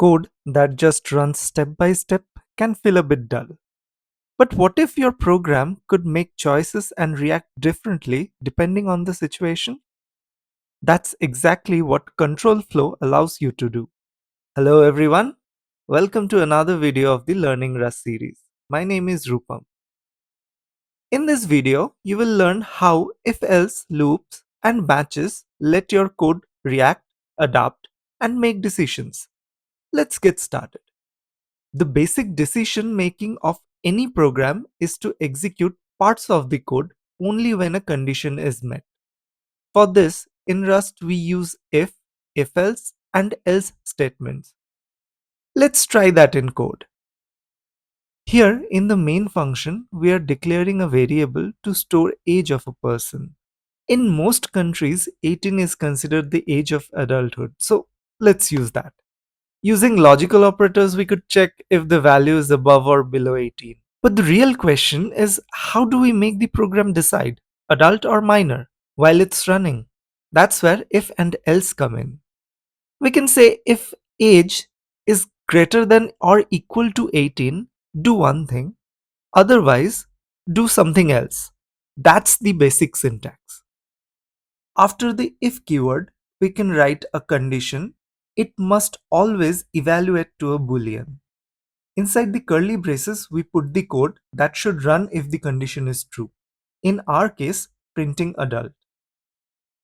Code that just runs step by step can feel a bit dull. But what if your program could make choices and react differently depending on the situation? That's exactly what control flow allows you to do. Hello everyone, welcome to another video of the Learning Rust series. My name is Rupam. In this video, you will learn how if-else loops and batches let your code react, adapt, and make decisions. Let's get started. The basic decision making of any program is to execute parts of the code only when a condition is met. For this, in Rust we use if else, and else statements. Let's try that in code. Here in the main function, we are declaring a variable to store age of a person. In most countries, 18 is considered the age of adulthood, so let's use that. Using logical operators, we could check if the value is above or below 18. But the real question is, how do we make the program decide, adult or minor, while it's running? That's where if and else come in. We can say if age is greater than or equal to 18, do one thing, otherwise, do something else. That's the basic syntax. After the if keyword, we can write a condition. It must always evaluate to a boolean. Inside the curly braces, we put the code that should run if the condition is true. In our case, printing adult.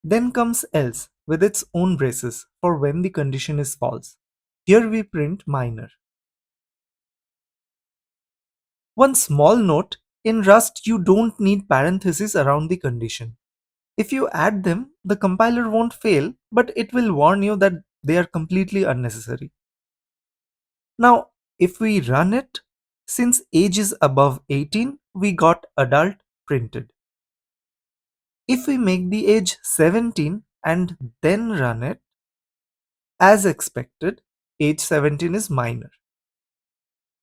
Then comes else with its own braces for when the condition is false. Here we print minor. One small note, in Rust you don't need parentheses around the condition. If you add them, the compiler won't fail, but it will warn you that they are completely unnecessary. Now, if we run it, since age is above 18, we got adult printed. If we make the age 17 and then run it, as expected, age 17 is minor.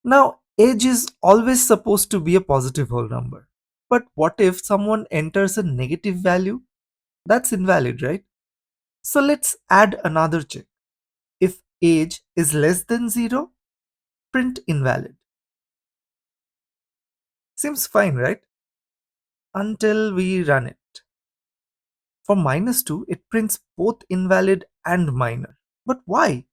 Now, age is always supposed to be a positive whole number. But what if someone enters a negative value? That's invalid, right? So let's add another check. If age is less than 0, print invalid. Seems fine, right? Until we run it. For -2, it prints both invalid and minor. But why?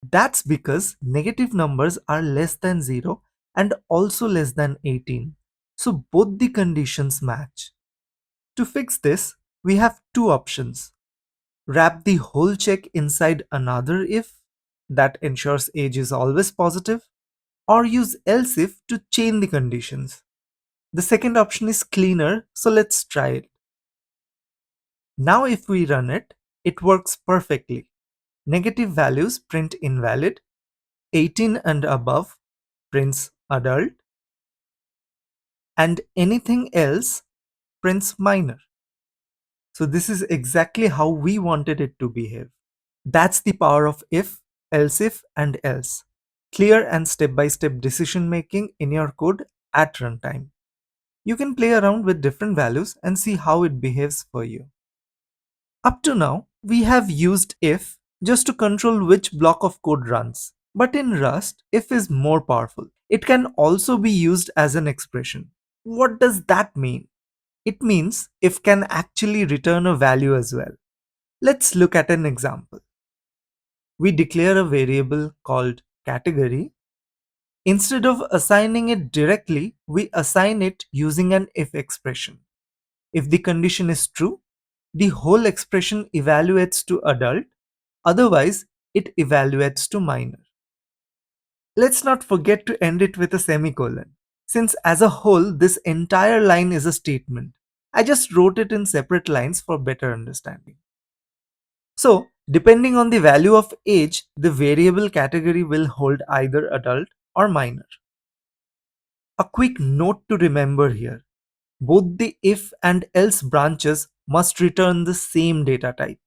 That's because negative numbers are less than 0 and also less than 18. So both the conditions match. To fix this, we have two options. Wrap the whole check inside another if that ensures age is always positive, or use else if to chain the conditions. The second option is cleaner, so let's try it. Now if we run it, it works perfectly. Negative values print invalid, 18 and above prints adult, and anything else prints minor. So this is exactly how we wanted it to behave. That's the power of if, and else. Clear and step-by-step decision making in your code at runtime. You can play around with different values and see how it behaves for you. Up to now, we have used if just to control which block of code runs. But in Rust, if is more powerful. It can also be used as an expression. What does that mean? It means if can actually return a value as well. Let's look at an example. We declare a variable called category. Instead of assigning it directly, we assign it using an if expression. If the condition is true, the whole expression evaluates to adult, otherwise it evaluates to minor. Let's not forget to end it with a semicolon, since as a whole this entire line is a statement. I just wrote it in separate lines for better understanding. So, depending on the value of age, the variable category will hold either adult or minor. A quick note to remember here. Both the if and else branches must return the same data type.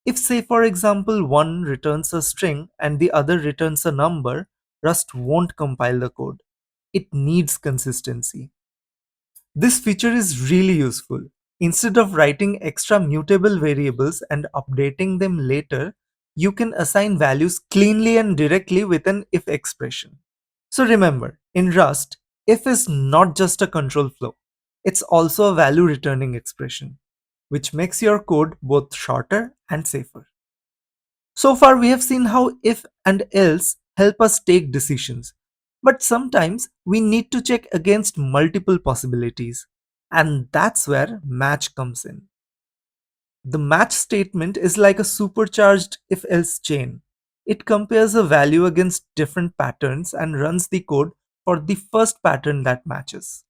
If say for example one returns a string and the other returns a number, Rust won't compile the code. It needs consistency. This feature is really useful. Instead of writing extra mutable variables and updating them later, you can assign values cleanly and directly with an if expression. So remember, in Rust, if is not just a control flow, it's also a value returning expression, which makes your code both shorter and safer. So far, we have seen how if and else help us take decisions. But sometimes we need to check against multiple possibilities. And that's where match comes in. The match statement is like a supercharged if else chain. It compares a value against different patterns and runs the code for the first pattern that matches.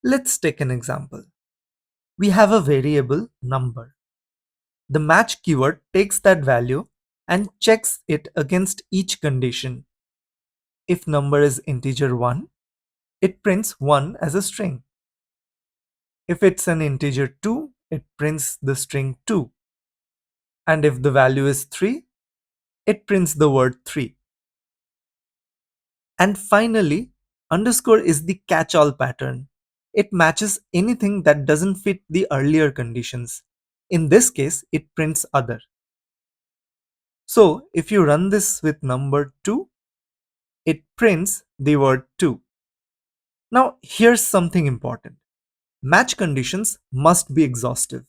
Let's take an example. We have a variable number. The match keyword takes that value and checks it against each condition. If number is integer 1, it prints 1 as a string. If it's an integer 2, it prints the string 2. And if the value is 3, it prints the word 3. And finally, underscore is the catch-all pattern. It matches anything that doesn't fit the earlier conditions. In this case, it prints other. So if you run this with number 2, it prints the word 2. Now here's something important. Match conditions must be exhaustive.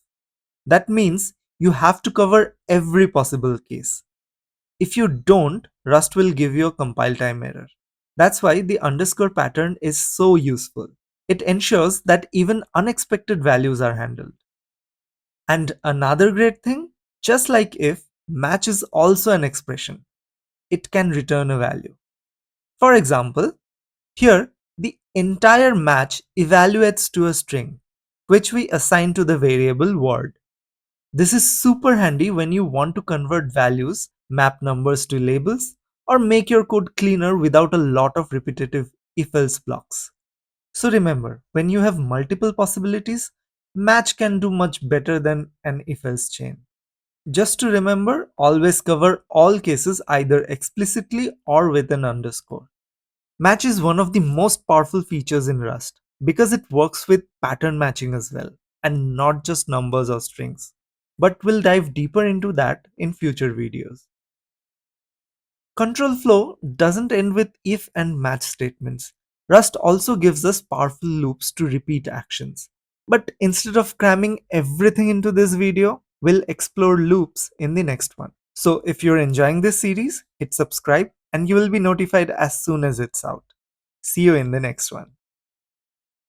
That means you have to cover every possible case. If you don't, Rust will give you a compile time error. That's why the underscore pattern is so useful. It ensures that even unexpected values are handled. And another great thing, just like if, match is also an expression. It can return a value. For example, here the entire match evaluates to a string, which we assign to the variable word. This is super handy when you want to convert values, map numbers to labels, or make your code cleaner without a lot of repetitive if-else blocks. So remember, when you have multiple possibilities, match can do much better than an if-else chain. Just to remember, always cover all cases either explicitly or with an underscore. Match is one of the most powerful features in Rust because it works with pattern matching as well, and not just numbers or strings. But we'll dive deeper into that in future videos. Control flow doesn't end with if and match statements. Rust also gives us powerful loops to repeat actions. But instead of cramming everything into this video, we'll explore loops in the next one. So if you're enjoying this series, hit subscribe and you will be notified as soon as it's out. See you in the next one.